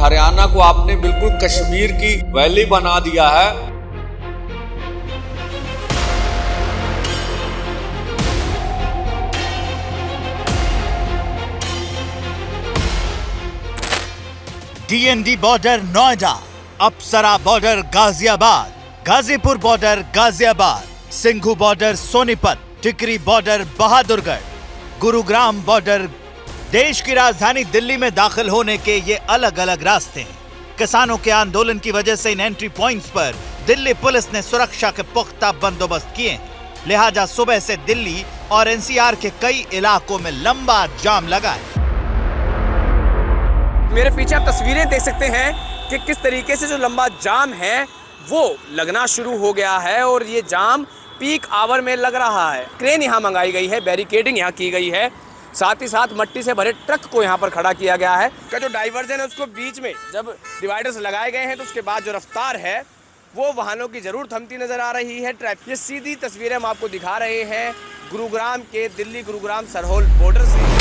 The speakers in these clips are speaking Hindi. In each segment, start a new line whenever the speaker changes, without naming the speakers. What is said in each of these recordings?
हरियाणा को आपने बिल्कुल कश्मीर की वैली बना दिया है।
DND border Noida, Apsara border Ghaziabad, Ghazipur border Ghaziabad, Singhu border Sonipat, Tikri border Bahadurgarh, Gurugram border. देश की राजधानी दिल्ली में दाखिल होने के ये अलग अलग रास्ते हैं। किसानों के आंदोलन की वजह से इन एंट्री पॉइंट्स पर दिल्ली पुलिस ने सुरक्षा के पुख्ता बंदोबस्त किए हैं। लिहाजा सुबह से दिल्ली और NCR के कई इलाकों में लंबा जाम लगा है।
मेरे पीछे आप तस्वीरें देख सकते हैं कि किस तरीके से जो लंबा जाम है वो लगना शुरू हो गया है और ये जाम पीक आवर में लग रहा है। क्रेन यहाँ मंगाई गई है, बैरिकेडिंग यहाँ की गई है, साथ ही साथ मट्टी से भरे ट्रक को यहाँ पर खड़ा किया गया है। का जो डाइवर्जन है उसको बीच में जब डिवाइडर्स लगाए गए हैं तो उसके बाद जो रफ्तार है वो वाहनों की जरूर थमती नजर आ रही है। ट्रैफिक, ये सीधी तस्वीरें हम आपको दिखा रहे हैं गुरुग्राम के, दिल्ली गुरुग्राम सरहोल बॉर्डर से।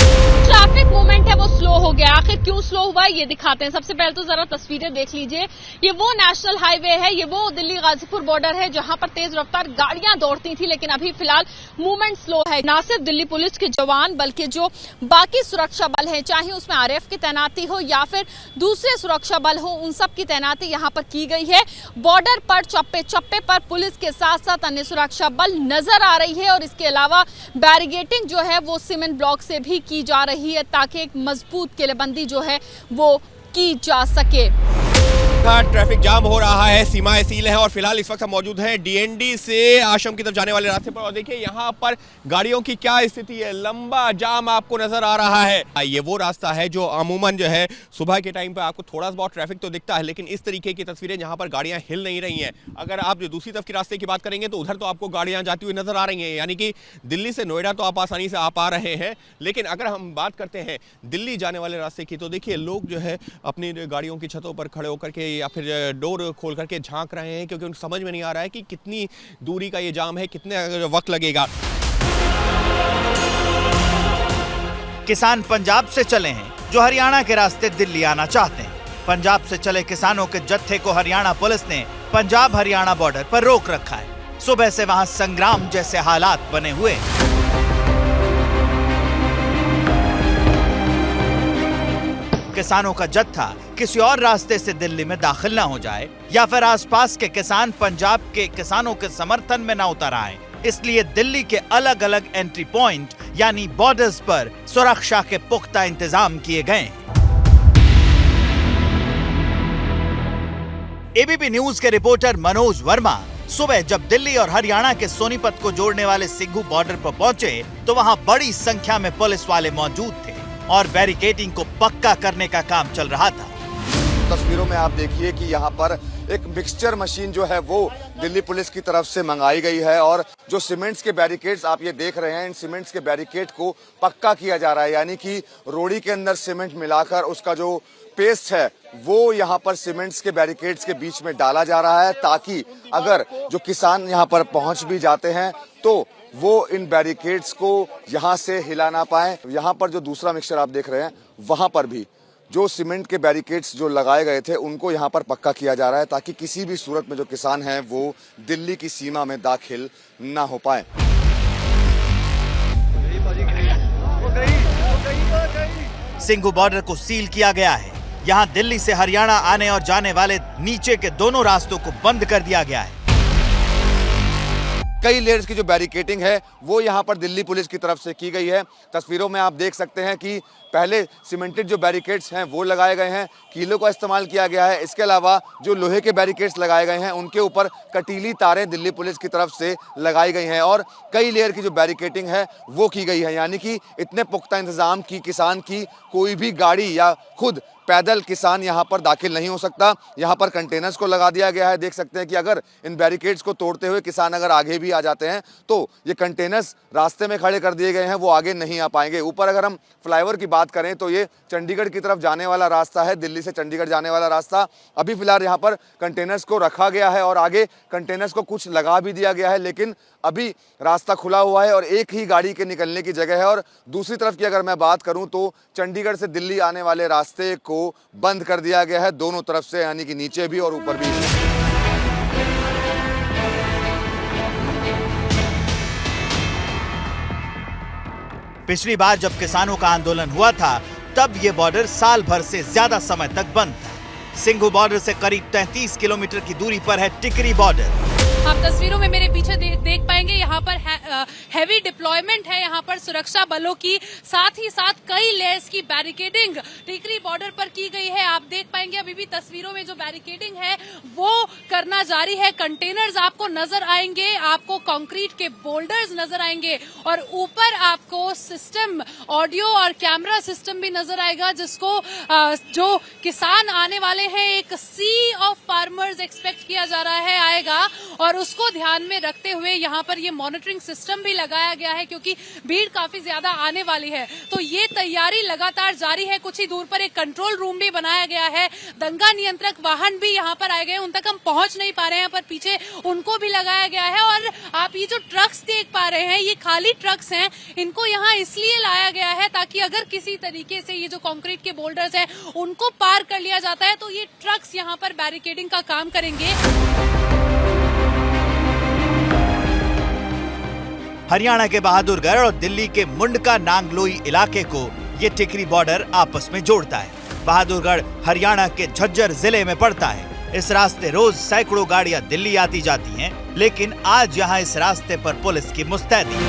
ट्रैफिक मूवमेंट है वो स्लो हो गया। आखिर क्यों स्लो हुआ ये दिखाते हैं। सबसे पहले तो जरा तस्वीरें देख लीजिए। ये वो नेशनल हाईवे है, ये वो दिल्ली गाजीपुर बॉर्डर है जहां पर तेज रफ्तार गाड़ियां दौड़ती थी, लेकिन अभी फिलहाल मूवमेंट स्लो है। ना सिर्फ दिल्ली पुलिस के जवान बल्कि जो बाकी सुरक्षा बल है, चाहे उसमें RF की तैनाती हो या फिर दूसरे सुरक्षा बल हो, उन सब की तैनाती यहाँ पर की गई है। बॉर्डर पर चप्पे चप्पे पर पुलिस के साथ साथ अन्य सुरक्षा बल नजर आ रही है और इसके अलावा बैरिगेटिंग जो है वो सीमेंट ब्लॉक से भी की जा रही है ताकि एक मजबूत किलेबंदी जो है वो की जा सके।
ट्रैफिक जाम हो रहा है, सीमाएं सील हैं और फिलहाल इस वक्त हम मौजूद हैं DND से आश्रम की तरफ जाने वाले रास्ते पर और देखिए यहाँ पर गाड़ियों की क्या स्थिति है। लंबा जाम आपको नजर आ रहा है। ये वो रास्ता है जो अमूमन जो है सुबह के टाइम पे आपको थोड़ा बहुत ट्रैफिक तो दिखता है, लेकिन इस तरीके की तस्वीरें जहाँ पर गाड़ियाँ हिल नहीं रही हैं। अगर आप जो दूसरी तरफ के रास्ते की बात करेंगे तो उधर तो आपको गाड़ियाँ जाती हुई नजर आ रही हैं, यानी कि दिल्ली से नोएडा तो आप आसानी से आ पा रहे हैं। लेकिन अगर हम बात करते हैं दिल्ली जाने वाले रास्ते की तो देखिए लोग जो है अपनी गाड़ियों की छतों पर खड़े होकर के या फिर डोर खोल करके झांक रहे हैं, क्योंकि उनको समझ में नहीं आ रहा है कि कितनी दूरी का ये जाम है, कितने वक्त लगेगा।
किसान पंजाब से चले हैं जो हरियाणा के रास्ते दिल्ली आना चाहते हैं। पंजाब से चले किसानों के जत्थे को हरियाणा पुलिस ने पंजाब हरियाणा बॉर्डर पर रोक रखा है। सुबह से वहां संग्राम जैसे हालात बने हुए। किसानों का जत्था किसी और रास्ते से दिल्ली में दाखिल न हो जाए या फिर आसपास के किसान पंजाब के किसानों के समर्थन में न उतर आए, इसलिए दिल्ली के अलग अलग एंट्री पॉइंट यानी बॉर्डर्स पर सुरक्षा के पुख्ता इंतजाम किए गए। ABP न्यूज के रिपोर्टर मनोज वर्मा सुबह जब दिल्ली और हरियाणा के सोनीपत को जोड़ने वाले सिंघू बॉर्डर पर पहुंचे तो वहां बड़ी संख्या में पुलिस वाले मौजूद थे और बैरिकेडिंग को पक्का करने का काम चल रहा था।
तस्वीरों में आप देखिए कि यहाँ पर एक मिक्सचर मशीन जो है वो दिल्ली पुलिस की तरफ से मंगाई गई है और जो सीमेंट्स के बैरिकेड्स आप ये देख रहे हैं, इन सीमेंट्स के बैरिकेड को पक्का किया जा रहा है, यानी कि रोड़ी के अंदर सीमेंट मिलाकर उसका जो पेस्ट है वो यहाँ पर सीमेंट्स के बैरिकेड्स के बीच में डाला जा रहा है, ताकि अगर जो किसान यहाँ पर पहुंच भी जाते हैं तो वो इन बैरिकेड्स को यहाँ से हिला ना पाए। यहाँ पर जो दूसरा मिक्सचर आप देख रहे हैं वहां पर भी जो सीमेंट के बैरिकेड्स जो लगाए गए थे उनको यहाँ पर पक्का किया जा रहा है, ताकि किसी भी सूरत में जो किसान हैं वो दिल्ली की सीमा में दाखिल ना हो पाए।
सिंघू बॉर्डर को सील किया गया है। यहाँ दिल्ली से हरियाणा आने और जाने वाले नीचे के दोनों रास्तों को बंद कर दिया गया है।
कई लेयर्स की जो बैरिकेडिंग है वो यहाँ पर दिल्ली पुलिस की तरफ से की गई है। तस्वीरों में आप देख सकते हैं कि पहले सीमेंटेड जो बैरिकेड्स हैं वो लगाए गए हैं, कीलों का इस्तेमाल किया गया है। इसके अलावा जो लोहे के बैरिकेड्स लगाए गए हैं उनके ऊपर कटीली तारें दिल्ली पुलिस की तरफ से लगाई गई हैं और कई लेयर की जो बैरिकेडिंग है वो की गई है, यानी कि इतने पुख्ता इंतजाम की किसान की कोई भी गाड़ी या खुद पैदल किसान यहाँ पर दाखिल नहीं हो सकता। यहाँ पर कंटेनर्स को लगा दिया गया है। देख सकते हैं कि अगर इन बैरिकेड्स को तोड़ते हुए किसान अगर आगे भी आ जाते हैं तो ये कंटेनर्स रास्ते में खड़े कर दिए गए हैं, वो आगे नहीं आ पाएंगे। ऊपर अगर हम फ्लाईओवर की बात करें तो ये चंडीगढ़ की तरफ जाने वाला रास्ता है, दिल्ली से चंडीगढ़ जाने वाला रास्ता। अभी फिलहाल यहाँ पर कंटेनर्स को रखा गया है और आगे कंटेनर्स को कुछ लगा भी दिया गया है, लेकिन अभी रास्ता खुला हुआ है और एक ही गाड़ी के निकलने की जगह है। और दूसरी तरफ की अगर मैं बात करूं तो चंडीगढ़ से दिल्ली आने वाले रास्ते को बंद कर दिया गया है दोनों तरफ से, यानी कि नीचे भी और ऊपर भी।
पिछली बार जब किसानों का आंदोलन हुआ था तब ये बॉर्डर साल भर से ज्यादा समय तक बंद था। सिंघू बॉर्डर से करीब 33 किलोमीटर की दूरी पर है टिकरी बॉर्डर।
आप तस्वीरों में मेरे पीछे देख पाएंगे यहाँ पर हैवी डिप्लॉयमेंट है यहाँ पर सुरक्षा बलों की, साथ ही साथ कई लेयर्स की बैरिकेडिंग टिकरी बॉर्डर पर की गई है। आप देख पाएंगे अभी भी तस्वीरों में जो बैरिकेडिंग है वो करना जारी है। कंटेनर्स आपको नजर आएंगे, आपको कंक्रीट के बोल्डर्स नजर आएंगे और ऊपर आपको सिस्टम, ऑडियो और कैमरा सिस्टम भी नजर आएगा, जिसको जो किसान आने वाले हैं एक सी ऑफ फार्मर्स एक्सपेक्ट किया जा रहा है आएगा, और उसको ध्यान में रखते हुए यहाँ पर ये मॉनिटरिंग सिस्टम भी लगाया गया है क्योंकि भीड़ काफी ज्यादा आने वाली है। तो ये तैयारी लगातार जारी है। कुछ ही दूर पर एक कंट्रोल रूम भी बनाया गया है। दंगा नियंत्रक वाहन भी यहाँ पर आए गए, उन तक हम पहुंच नहीं पा रहे हैं पर पीछे उनको भी लगाया गया है। और आप ये जो ट्रक्स देख पा रहे हैं ये खाली ट्रक्स हैं, इनको यहाँ इसलिए लाया गया है ताकि अगर किसी तरीके से ये जो कंक्रीट के बोल्डर्स हैं उनको पार कर लिया जाता है तो ये ट्रक्स यहाँ पर बैरिकेडिंग का काम करेंगे।
हरियाणा के बहादुरगढ़ और दिल्ली के मुंडका नांगलोई इलाके को ये टिकरी बॉर्डर आपस में जोड़ता है। बहादुरगढ़ हरियाणा के झज्जर जिले में पड़ता है। इस रास्ते रोज सैकड़ों गाड़ियां दिल्ली आती जाती हैं, लेकिन आज यहाँ इस रास्ते पर पुलिस की मुस्तैदी है।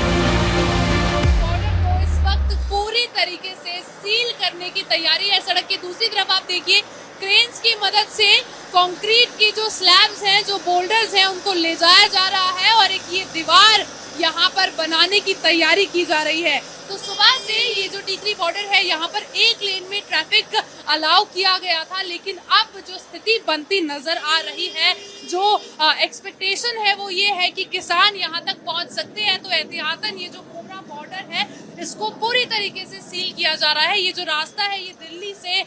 बॉर्डर को इस वक्त पूरी तरीके से सील करने की तैयारी है। सड़क की दूसरी तरफ आप देखिए क्रेन्स की मदद से कंक्रीट की जो स्लैब्स हैं, जो बोल्डर्स हैं, उनको ले जाया जा रहा है और एक ये दीवार यहाँ पर बनाने की तैयारी की जा रही है। तो सुबह से ये जो टिकरी बॉर्डर है यहाँ पर एक लेन में ट्रैफिक अलाउ किया गया था, लेकिन अब जो स्थिति बनती नजर आ रही है, जो एक्सपेक्टेशन है वो ये है कि किसान यहाँ तक पहुँच सकते हैं। तो एहतियातन ये जो पूरा बॉर्डर है इसको पूरी तरीके से सील किया जा रहा है। ये जो रास्ता है ये दिल्ली से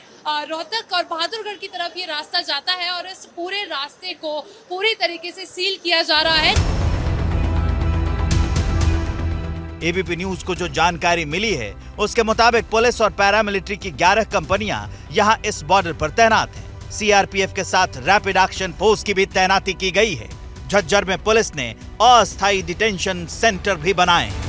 रोहतक और बहादुरगढ़ की तरफ ये रास्ता जाता है और इस पूरे रास्ते को पूरी तरीके से सील किया जा रहा है।
एबीपी न्यूज को जो जानकारी मिली है उसके मुताबिक पुलिस और पैरामिलिट्री की 11 कंपनियां यहां इस बॉर्डर पर तैनात हैं। सीआरपीएफ के साथ रैपिड एक्शन फोर्स की भी तैनाती की गई है। झज्जर में पुलिस ने अस्थायी डिटेंशन सेंटर भी बनाए हैं।